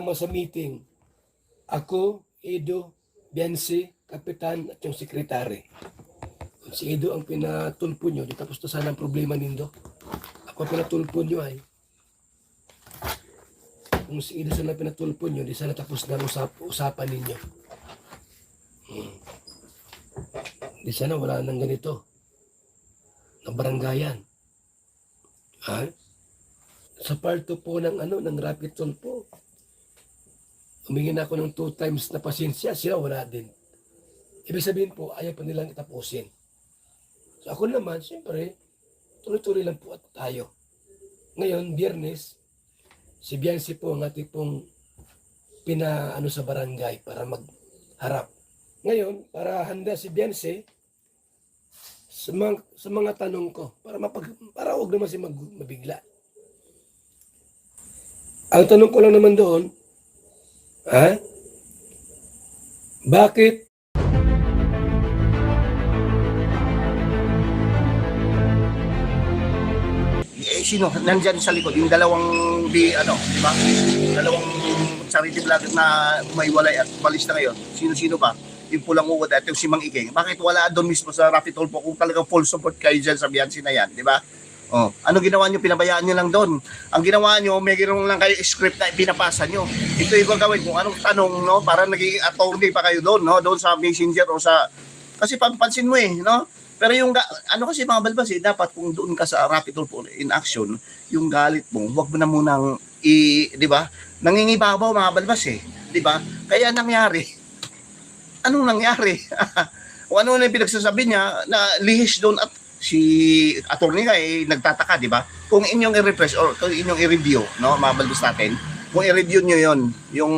sumama sa meeting. Ako, Edo, Biancy, Kapitan at yung sekretary. Kung si Edo ang pinatulpo nyo, di tapos na sana ang problema nindo. Ako ang pinatulpo nyo ay. Kung si Edo sana pinatulpo nyo, di sana tapos na ang usapan ninyo. Di sana wala nang ganito. Ng baranggayan. Ha? Sa part 2 po ng ng rapid toll po. Humingi na ako ng 2 times na pasensya, sila wala din. Ibig sabihin po, ayaw pa nilang itapusin. So ako naman, siyempre, tuloy-tuloy lang po at tayo. Ngayon, Biyernes, si Biancy po ang ating pong sa barangay para magharap. Ngayon, para handa si Biancy sa mga tanong ko, para huwag naman si mabigla. Ang tanong ko lang naman doon, bakit sino nandyan sa likod yung dalawang di ba? Dalawang charity vlogger na umaywalay at balis na ngayon. Sino pa? Yung pulang uod at yung si Mang Iking. Bakit wala doon mismo sa rapid toll po kung talagang full support kayo dyan sa Biancy na yan, di ba? Oh, ano ginawa nyo? Pinabayaan nyo lang doon. Ang ginawa nyo, may ginawa lang kayo script na pinapasa nyo. Ito yung gagawin kung anong tanong, no? Para naging attorney pa kayo doon, no? Doon sa messenger o sa... Kasi pansin mo no? Pero yung, kasi mga balbas dapat kung doon ka sa rapid toll po in action, yung galit mo, huwag mo na munang di ba? Nangingibabaw mga balbas di ba? Kaya nangyari. Anong nangyari? O ano na yung pinagsasabi niya na lihis doon at si attorney nga nagtataka, di ba? Kung inyong i-refresh or kung inyong i-review, no, mga balbas natin, kung i-review nyo yon yung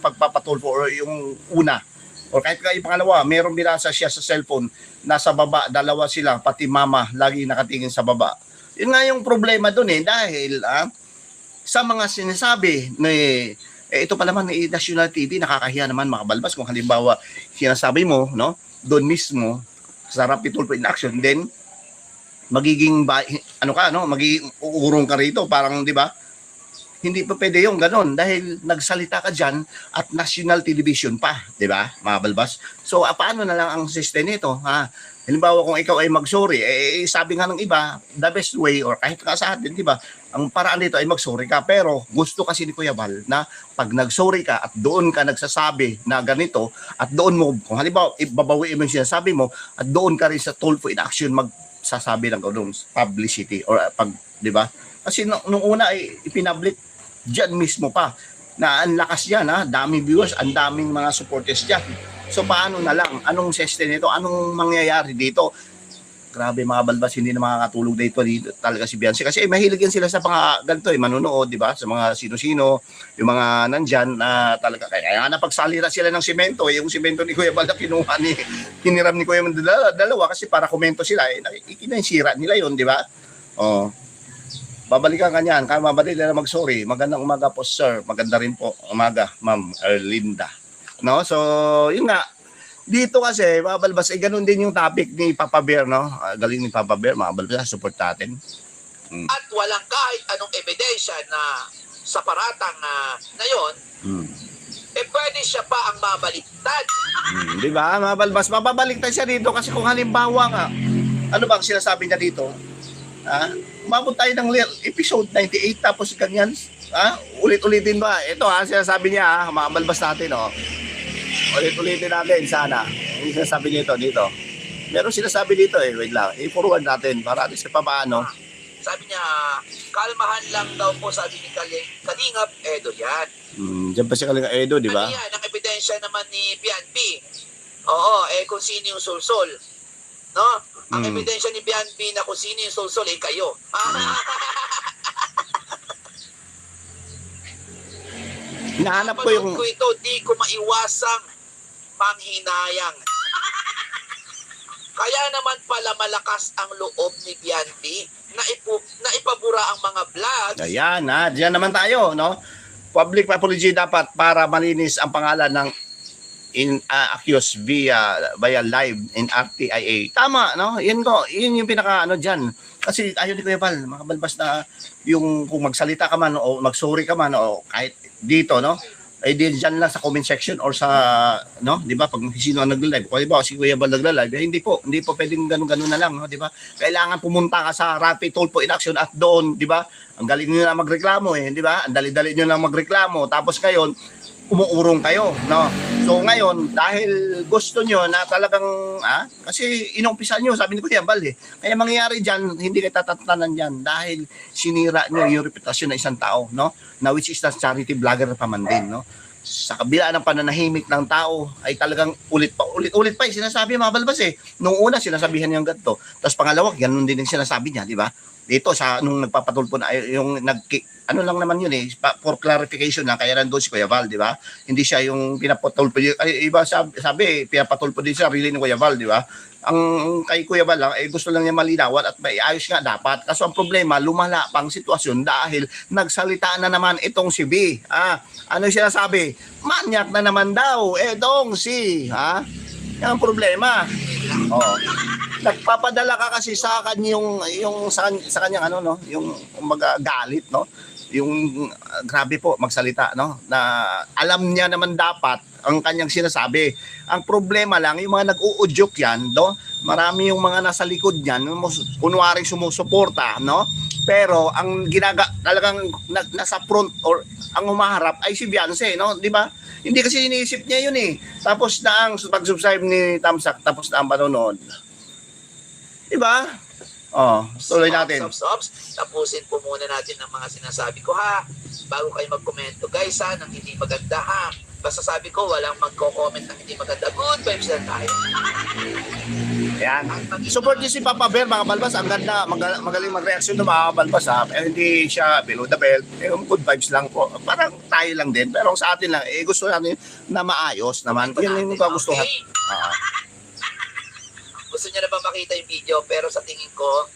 pagpapatulfo or yung una, or kahit yung pangalawa, mayroong binasa siya sa cellphone, nasa baba, dalawa sila, pati mama, lagi nakatingin sa baba. Yun nga yung problema doon dahil sa mga sinasabi na ito pa naman National TV, nakakahiya naman mga balbas kung halimbawa sinasabi mo, no, doon mismo sa rapid toll in action, then magiging magiging uurong ka rito, parang di ba? Hindi pa pwede yung ganon dahil nagsalita ka diyan at national television pa, di ba? Mga balbas. So paano na lang ang system nito, Halimbawa kung ikaw ay mag-sorry, sabi nga ng iba, the best way or kahit ka sa atin, di ba? Ang paraan dito ay mag-sorry ka, pero gusto kasi ni Kuya Val na pag nag-sorry ka at doon ka nagsasabi na ganito at doon mo, kung halimbawa ibabawiin mo yung sinasabi mo at doon ka rin sa toll-free in action magsasabi ng ganun publicity or di ba? Kasi nung una ay ipinablik diyan mismo pa na ang lakas yan, daming viewers, ang daming mga supporters diyan. So paano na lang? Anong system nito? Anong mangyayari dito? Grabe mga balbas, hindi na makakatulog dito talaga si Biancy. Kasi mahilig yan sila sa mga ganito manunood, di ba? Sa mga sino-sino, yung mga nandyan na talaga. Kaya napagsalira sila ng simento. Yung simento ni Kuya Bal kinuha hiniram ni Kuya dalawa kasi para komento sila. Ikinasira nila yun, di ba? Oh. Babalikan ka niyan. Kaya mabalik na mag-sorry. Magandang umaga po, sir. Maganda rin po umaga, Ma'am Erlinda. No? So, yun nga. Dito kasi, mga balbas, ganun din yung topic ni Papa Bear, no? Galing ni Papa Bear, mga balbas, support natin. At walang kahit anong ebidensya na sa paratang na yon, pwede siya pa ang mabaliktad. Di ba, mga balbas, mababaliktad siya dito kasi kung halimbawa nga, ano bang sinasabi niya dito? Umabot tayo ng episode 98 tapos ganyan, ulit-ulitin ba? Ito sinasabi niya, mga balbas natin, ulit-ulitin natin sana. Yung sinasabi nito dito. Meron sinasabi dito wait lang. I-forward natin para sa paano. Sabi niya, kalmahan lang daw po sabi ni Kalingap Edo yan. Diyan pa si Kalingap Edo, di ba? Ano yan? Ang ebidensya naman ni Bianpi. Oo, kung sino yung sulsol. No? Ang ebidensya ni Bianpi na kung sino yung sulsol, kayo. Hinahanap ko yung... ito, di ko maiwasang manghinayang. Kaya naman pala malakas ang loob ni Bianpi na ipabura ang mga vlogs. Ayan, diyan naman tayo, no? Public apology dapat para malinis ang pangalan ng accused via live in RTIA. Tama, no? Yun yung pinaka diyan. Kasi ayaw ni Kuya Val, mga balbas na yung kung magsalita ka man o mag-sorry ka man o kahit dito, no? ay di dyan lang sa comment section or sa, no, di ba, pag sino ang nagla-live, kung di ba, si Kuya Bal nagla-live, hindi po pwedeng ganun-ganun na lang, no, di ba? Kailangan pumunta ka sa Rapid Tulfo in Action at doon, di ba, ang galing nyo na magreklamo di ba? Ang dali-dali nyo na magreklamo, tapos ngayon, umuurong kayo, no? So ngayon, dahil gusto nyo na talagang, kasi inumpisa nyo, sabi ni Kuya Bal kaya mangyayari dyan, hindi kayo tatatanan dyan dahil sinira nyo yung reputasyon ng isang tao, no? Na which is the charity vlogger pa man din, no? Sa kabila ng pananahimik ng tao, ay talagang ulit pa yung sinasabi mga balbas Nung una, sinasabihan niya yung ganito. Tapos pangalawa, ganun din yung sinasabi niya, di ba? Dito sa nung nagpapatulpo na yung ano lang naman yun for clarification na kaya nandoon si Kuya Val, di ba? Hindi siya yung pinapatulpo iba sabi pinapatulpo din siya sarili ni Kuya Val, di ba? Ang kay Kuya Val lang gusto lang niya malinawan at may ayos nga dapat. Kaso ang problema lumala pang sitwasyon dahil nagsalita na naman itong si B. Ano siya sabi? Manyak na naman daw etong si Yan ang problema. Nagpapadala ka kasi sa kanya yung sa kanyang yung magagalit, no? Yung grabe po magsalita, no? Na alam niya naman dapat ang kanyang sinasabi. Ang problema lang yung mga nag-uudyok yan, no? Marami yung mga nasa likod niyan, kunwaring sumusuporta, no? Pero ang talagang nasa front or ang umaharap ay si Beyonce, no? Di ba? Hindi kasi iniisip niya yun Tapos na ang pag-subscribe ni Tamsak, tapos na ang panonood. Diba? Tuloy natin. Stops. Tapusin po muna natin ang mga sinasabi ko bago kayo magkomento guys nang hindi maganda Basta sabi ko walang magko-comment ng hindi maganda. Good vibes lang tayo. Ayan. Support niyo si Papa Bear mga balbas. Ang ganda, magaling mag-reaction ng mga balbas hindi siya below the belt. Good vibes lang po. Parang tayo lang din. Pero sa atin lang, gusto natin na maayos naman. Yun yung kagustuhan. Gusto niya na ba makita yung video? Pero sa tingin ko,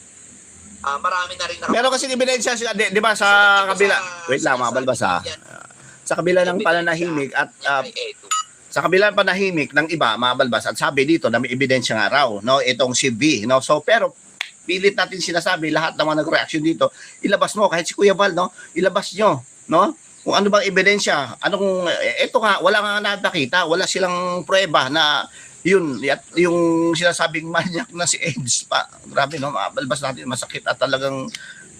marami na rin meron kasi ebidensya, di ba, sa kabila. Wait lang mga balbas sa kabila ng pananahimik at sa kabila ng panahimik ng iba, mga balbas, at sabi dito na may ebidensya nga raw, no, itong si B, no? So, pero pilit natin sinasabi, lahat ng mga nag-reaction dito, ilabas mo, kahit si Kuya Val, no? Ilabas nyo, no? Kung ano bang ebidensya, ito nga, wala nga nakita, wala silang prueba na yung sinasabing manyak na si AIDS pa. Grabe, no? Mga balbas natin, masakit at talagang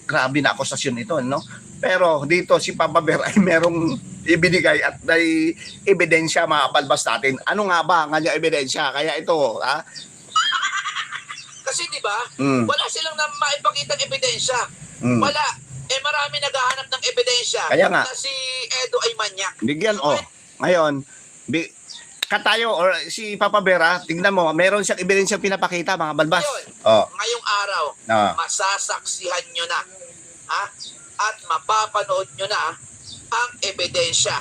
grabe na akusasyon ito, no? Pero dito si Papa Bear ay merong ibinigay at may ebidensya mga balbas natin. Ano nga ba ang kanyang ebidensya? Kaya ito, Kasi di ba, wala silang na maipakitang ebidensya. Wala. Marami naghahanap ng ebidensya Kaya nga, na si Edo ay manyak. Bigyan, ngayon, katayo or si Papa Bear, tingnan mo, meron siyang ebidensya pinapakita mga balbas. Ngayong araw, masasaksihan nyo na at mapapanood nyo na ang ebidensya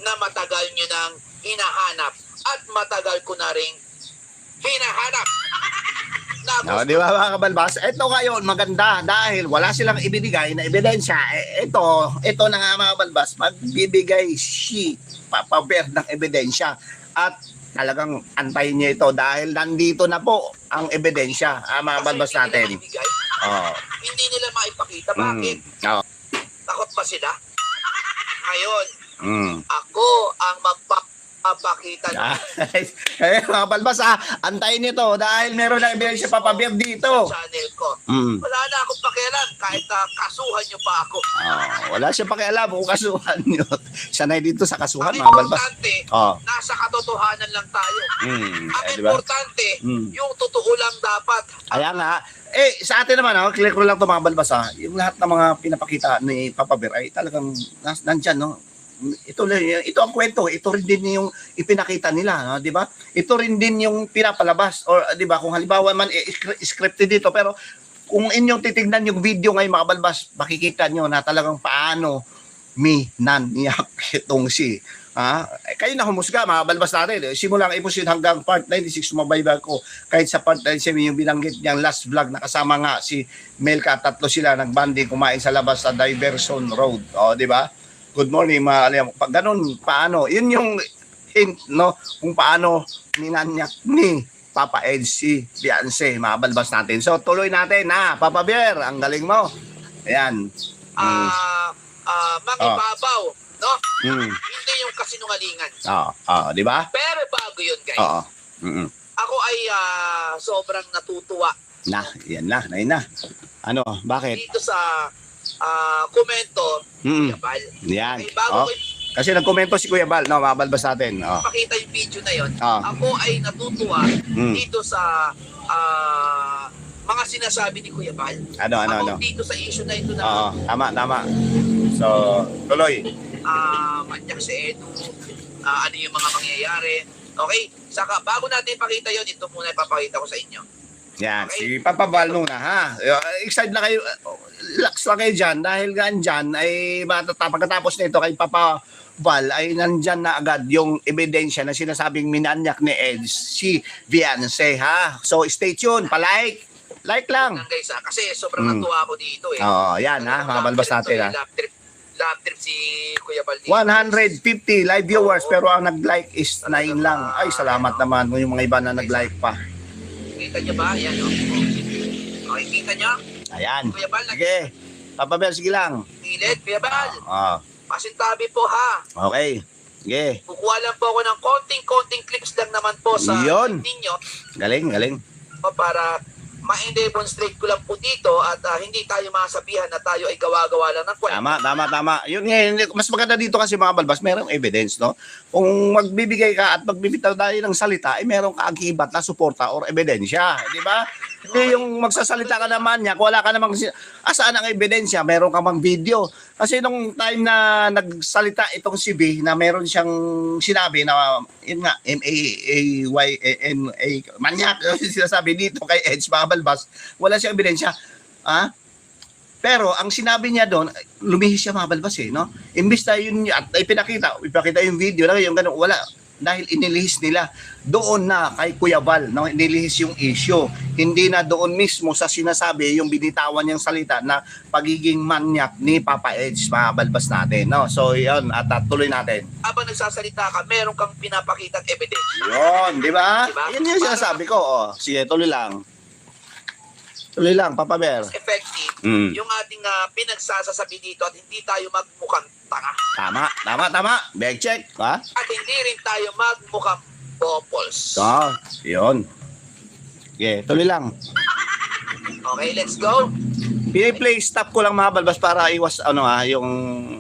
na matagal nyo nang hinahanap at matagal ko na ring hinahanap. Di ba mga kabalbas? Ito ngayon maganda dahil wala silang ibinigay na ebidensya. Ito na nga mga balbas, magbibigay si Papa Bear ng ebidensya at talagang antayin niya ito dahil nandito na po ang ebidensya mga balbas natin. Hindi nila maipakita. Bakit? Takot ba sila? Ngayon, ako ang magpapakita Kaya mga balbas antayin nito dahil meron na ebidensya Papa Bear dito sa channel ko. Wala na akong pakialam kahit kasuhan nyo pa ako. Wala siya pakialam kung kasuhan nyo. Sanay dito sa kasuhan ang mga balbas. importante, nasa katotohanan lang tayo. Ang diba? importante, yung totoo lang dapat. Kaya nga, sa atin naman, clear ko lang ito mga balbas, yung lahat ng mga pinapakita ni Papa Bear ay talagang nandyan, no? Ito ang kwento, ito rin din yung ipinakita nila, no? Di ba? Ito rin din yung pinapalabas, or di ba, kung halimbawa man scripted dito, pero kung inyong titignan yung video ngayon mga balbas, makikita nyo na talagang paano minanyak itong si kayo na humusga mga balbas natin. Simulang episode hanggang part 96 sumabaybay ko kahit sa part 97 yung binanggit niyang last vlog na kasama nga si Melka, tatlo sila nagbanding kumain sa labas sa Diverson Road. Di ba? Good morning mga pag ganun, paano? Yun yung hint, no? Kung paano minanyak ni Papa Ed si Beyonce, mga balbas natin. So tuloy natin Papa Bear, ang galing mo. Ayan. Mangibabaw no? Mm. Hindi yung kasinungalingan. Di ba? Pero bago yun, guys. Oo. Mm. Ako ay sobrang natutuwa Yan na. Ano, bakit? dito sa komento Mm. ni Bal. Yan. Ay, bago ko Kasi nagkomento si Kuya Bal, no, mabalbas natin. ipakita yung video na yon, Ah. ako ay natutuwa Mm. dito sa mga sinasabi ni Kuya Bal. Ano? Dito sa issue na ito Oo, na tama. So, tuloy. manyak si Edu, ano yung mga mangyayari. Okay? Saka bago natin ipakita yon, ito muna ipapakita ko sa inyo. Yan, Okay. si Papa Bal muna, ha? Excited na kayo, relax lang kayo dyan, dahil gaan dyan, ay pagkatapos nito kay Papa Bal, ay nandyan na agad yung ebidensya na sinasabing minanyak ni Ed, si Viance, ha? So, stay tuned, like lang. Yan, guys, kasi sobrang Mm. natuwa ako dito eh. Oo, yan, ha? Mabalbas natin, ha? Love trip si Kuya Bal dito. 150 live viewers, pero ang nag-like is 9 lang. Ay, salamat naman yung mga iba na nag-like pa. Kita nyo ba? Yan, o. Okay, kita nyo? Ayan. Kuya Bal, Sige, Papa Bel, sige lang. nagilid. Kuya Bal, Oo, pasintabi po ha. okay. Sige, Kukuha lang po ako ng konting clips lang naman po sa Yun. ninyo galing. para ma-demonstrate ko lang po dito at hindi tayo masabihan na tayo ay gawa-gawa lang ng kwento. Tama. Yun nga, mas maganda dito kasi mga balbas, merong evidence, no? Kung magbibigay ka at magbibitaw tayo ng salita, ay merong kaakibat na suporta or ebidensya, di ba? Hindi yung magsasalita ka naman niya, wala ka namang, saan ang ebidensya? Meron ka mang video. Kasi nung time na nagsalita itong si B, na meron siyang sinabi na, yun nga, M-A-A-Y-N-A, manyak, sinasabi dito kay Edge, mga balbas, wala siyang ebidensya. Pero ang sinabi niya doon, lumihis siya mga balbas no? Imbis na yun, at ipakita yung video na yung ganun, wala. Dahil inilihis nila doon na kay Kuya Bal, no? Inilihis yung issue. Hindi na doon mismo sa sinasabi yung binitawan niyang salita na pagiging manyak ni Papa Edge, mga balbas natin, no? So, yun, at tuloy natin. Habang nagsasalita ka, meron kang pinapakitang evidence. Yun, di ba? Diba? Yun yung sinasabi ko. Sige, tuloy lang. Tuloy lang, Papa Bear. Effective yung ating pinagsasasabi dito at hindi tayo magmukhang tanga. Tama. Back check, ha? At hindi rin tayo magmukhang bopals. Yun. Okay, tuloy lang. Okay, let's go. Piniplay stop ko lang mga balbas para iwas yung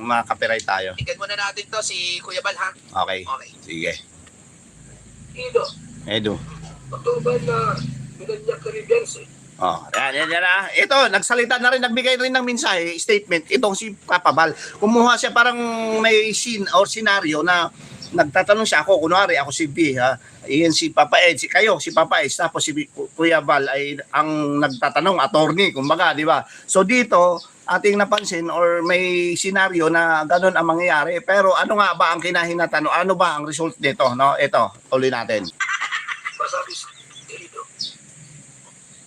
mga copyright tayo. Tingnan muna natin to si Kuya Bal, ha? Okay. Okay. Sige. Ido, Edu. patuban na binanyak ka rin Yan na. Ito, nagsalita na rin, nagbigay rin ng mensahe, statement, itong si Papa Bal. Kumuha siya parang may scene or scenario na nagtatanong siya, kunwari, ako si B, ha? Iyan si Papa Ed, si Papa Ed, tapos si Kuya Bal ay ang nagtatanong, attorney, kumbaga, di ba? So dito, ating napansin or may scenario na ganun ang mangyayari, pero ano nga ba ang kinahinatan, ano ba ang result nito, no? Ito, tuloy natin. Masabi sa Ido.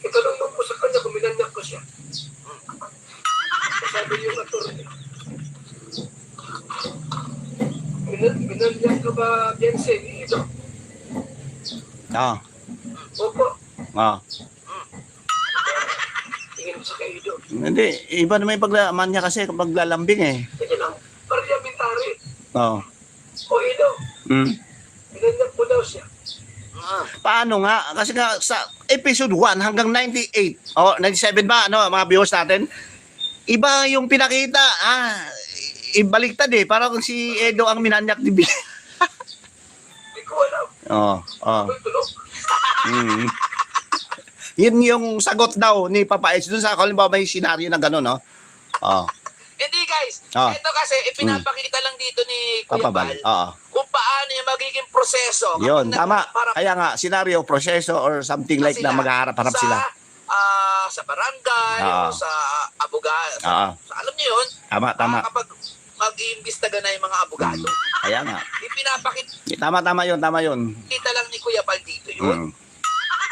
Itanong mo po sa kanya kung minanyak ko siya. Masabi yung attorney. Minanyak ka ba, Jensen? Ido? Opo. Tingin mo sa kay Ido. Hindi, iba naman yung paglaman niya kasi kapag lalambing Sige lang, parliamentary. Oo. O Ido, minanyak mo daw siya. Paano nga? Kasi nga sa episode 1 hanggang 98, 97 ba, mga viewers natin, iba yung pinakita. Ibaliktad parang si Edo ang minanyak ni Bill. Hindi ko alam. May tulog. Yun yung sagot daw ni Papa Edge dun sa halimbawa may senaryo na gano'n, no? Hindi guys, Ah. ito kasi ipinapakita lang dito ni Kuya Papa Bal. Bal kung paano yung magiging proseso. Yun, Kapag tama. para- Kaya nga, senaryo, proseso, or something like na maghaharap-harap sila. Sa barangay, Ah. o sa abogado. Alam niyo yun, Tama. kapag mag-iimbestiga na yung mga abogado, Kaya nga. ipinapakita Tama yun. lang ni Kuya Bal dito yun.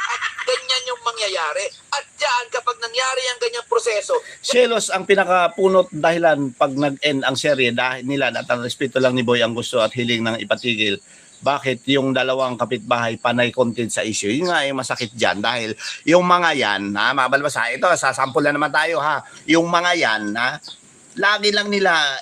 At ganyan yung mangyayari. At dyan, kapag nangyari ang ganyang proseso, Selos ang pinakapunot dahilan pag nag-end ang serye dahil nila at ang respeto lang ni Boy ang gusto at hiling ng ipatigil. Bakit yung dalawang kapitbahay panay content sa issue? Yun nga yung masakit dyan dahil yung mga yan, mabalbas ito, sasample na naman tayo Yung mga yan, lagi lang nila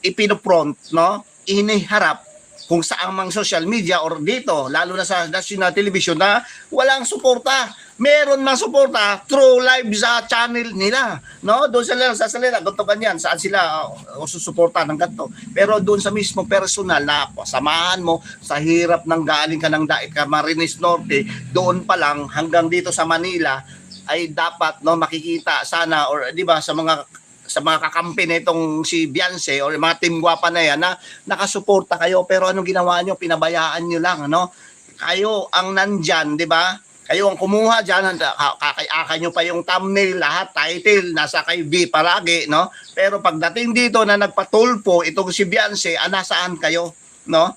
ipinopront, no? Iniharap kung saang mang social media or dito, lalo na sa national television na walang suporta. Meron mang suporta through live sa channel nila. No? Doon sila sasalita, ganito ganyan, saan sila susuporta ng ganito. Pero doon sa mismo personal na samahan mo sa hirap ng galing ka ng Dait Camarines Norte, doon pa lang hanggang dito sa Manila ay dapat no makikita sana or 'di ba sa mga kakampi nitong si Beyonce or mga team gwapa na yan na nakasuporta kayo pero anong ginawa nyo? Pinabayaan nyo lang, ano? Kayo ang nandyan, di ba? Kayo ang kumuha dyan, kakayaka nyo pa yung thumbnail, lahat, title, nasa kay V palagi, no? Pero pagdating dito na nagpatulpo itong si Beyonce, nasaan kayo, no?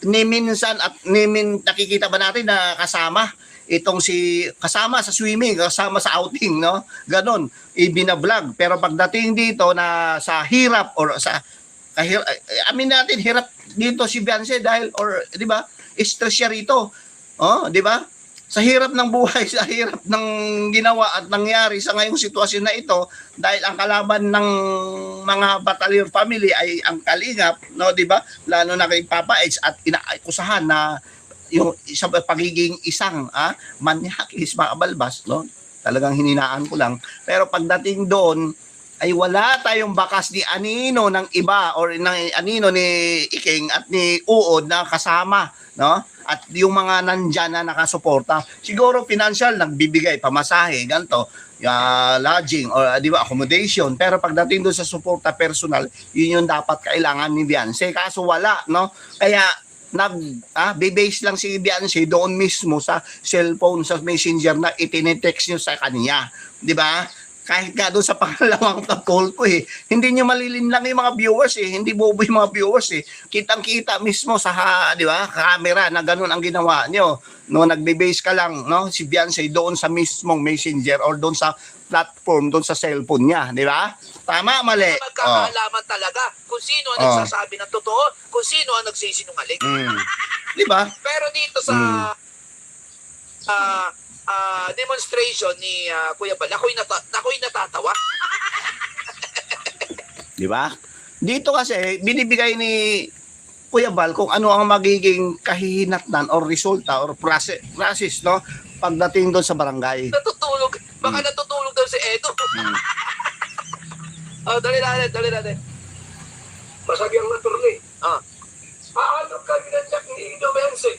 Ni minsan at nakikita ba natin na kasama itong kasama sa swimming, kasama sa outing, no? Ganon, ibinablog. Pero pagdating dito na sa hirap or amin natin, hirap dito si Beyonce dahil, or, di ba, stress siya rito. Oh, di ba? Sa hirap ng buhay, sa hirap ng ginawa at nangyari sa ngayong sitwasyon na ito, dahil ang kalaban ng mga batalyon family ay ang Kalingap, no, di ba? Lalo na kay Papa Edge at inakusahan na yung isang pagiging isang manyakis, mga balbas, no? Talagang hininaan ko lang. Pero pagdating doon, ay wala tayong bakas ni anino ng iba or ng anino ni Iking at ni Uod na kasama, no? At yung mga nandyan na nakasuporta, siguro financial, nagbibigay, pamasahe, ganito, lodging, or di ba, accommodation. Pero pagdating doon sa suporta personal, yun yung dapat kailangan ni Beyonce. Kaso wala, no? Kaya, base lang si Beyonce doon mismo sa cellphone, sa messenger na itinetext nyo sa kanya. Di ba? Kahit nga doon sa pangalawang call ko hindi nyo malilinlang yung mga viewers hindi bobo yung mga viewers Kitang-kita mismo sa, di ba, camera na ganun ang ginawa nyo. No, nagbe-base ka lang, no, si Beyonce doon sa mismong messenger or doon sa platform, doon sa cellphone niya, di ba? Tama, mali. Magkakaalaman talaga kung sino ang nagsasabi ng totoo, kung sino ang nagsisinungaling. Di ba? Pero dito sa demonstration ni Kuya Bal, ako'y natatawa. Di ba? Dito kasi binibigay ni Kuya Bal kung ano ang magiging kahihinatnan or resulta or process, no? Pagdating doon sa barangay. Natutulog. Baka natutulog daw si Edo. Dali natin. Masabi ang attorney. Paano ka ginanyak ni Ido Beyonce?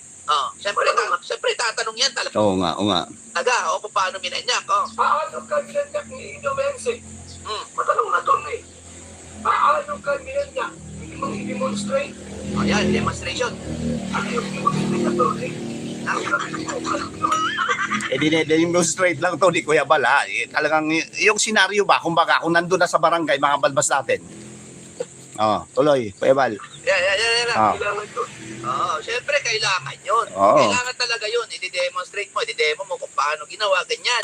Siyempre tatanong yan talaga. Oo nga. Kung paano minanyak, Paano ka ginanyak ni Ido Beyonce? Matanong na attorney. Paano ka ginanyak? Hindi mong i-demonstrate? Yan, demonstration. Ano yung demonstrate attorney? Demonstrate lang to ni Kuya Bal, talagang yung senaryo ba, kumbaga kung nandun na sa barangay, mga balbas natin. Tuloy, Kuya Bal. Yan. Siyempre kailangan yun. Kailangan talaga yun. I-demonstrate mo, i-demo mo kung paano ginawa, ganyan.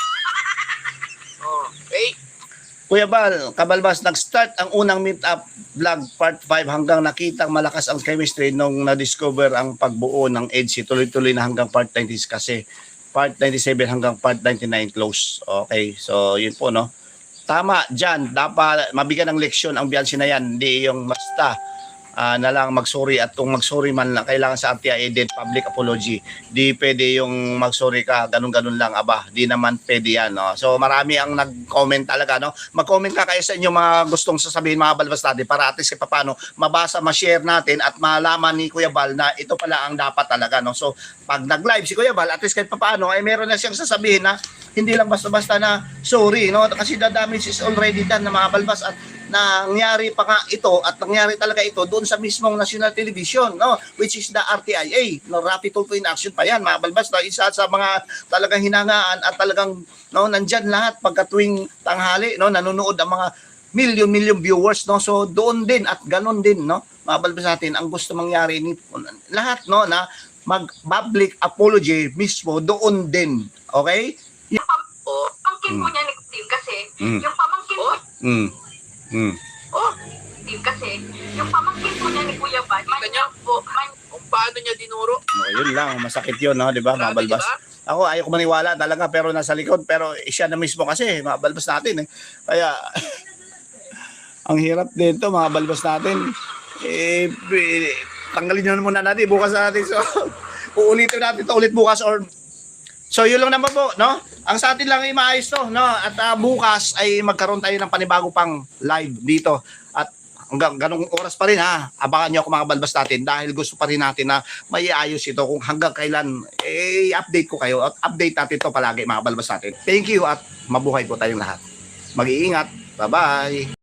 Okay? Kuya Bal, kabalbas, nag-start ang unang meet-up vlog part 5 hanggang nakitang malakas ang chemistry nung na-discover ang pagbuo ng EDSI. Tuloy-tuloy na hanggang part 90 kasi part 97 hanggang part 99 close. Okay, so yun po, no? Tama, dyan, dapat mabigyan ng leksyon ang Beyonce na yan, hindi yung basta na lang mag-sorry at kung mag-sorry man lang, kailangan sa RTI edit public apology. Di pwede yung mag-sorry ka, ganun-ganun lang, di naman pwede yan, no? So marami ang nag-comment talaga, no? Mag-comment ka kayo sa inyo mga gustong sasabihin, mga balbas natin, para at least paano mabasa, ma-share natin at malaman ni Kuya Bal na ito pala ang dapat talaga, no? So pag nag-live si Kuya Bal, at least kahit paano, ay meron na siyang sasabihin na hindi lang basta-basta na sorry, no? Kasi the damage is already done na mga balbas at nangyari pa nga ito at nangyari talaga ito doon sa mismong national television, no, which is the RTIA, no, Rapid Tulfo in Action pa yan, mga balbas, no, isa sa mga talagang hinangaan at talagang, no, nandyan lahat pagkatuwing tanghali, no, nanonood ang mga million viewers, no, so doon din at ganon din, no, mga balbas natin, ang gusto mangyari ni lahat, no, na mag-public apology mismo doon din, okay? Yung pamangkin po niya negative kasi, yung pamangkin po kasi, yung pamangkin po niya ni Kuya Bal, Kung paano niya dinuro. Yun lang, masakit yun, no, di ba, mga balbas? Diba? Ako, ayaw ko maniwala talaga, pero nasa likod, pero siya na mismo kasi, mga balbas natin, Kaya, ang hirap dito, mga balbas natin. Tanggalin nyo muna natin. Bukas na natin. So, uulitin natin ito ulit bukas or... So, yun lang naman po, no? Ang sa atin lang ay maayos to, no? At bukas ay magkaroon tayo ng panibago pang live dito. At hanggang ganong oras pa rin, ha? Abangan nyo ako mga balbas natin dahil gusto pa rin natin na maiayos ito kung hanggang kailan, update ko kayo at update natin to palagi mga balbas natin. Thank you at mabuhay po tayong lahat. Mag-iingat. Bye-bye.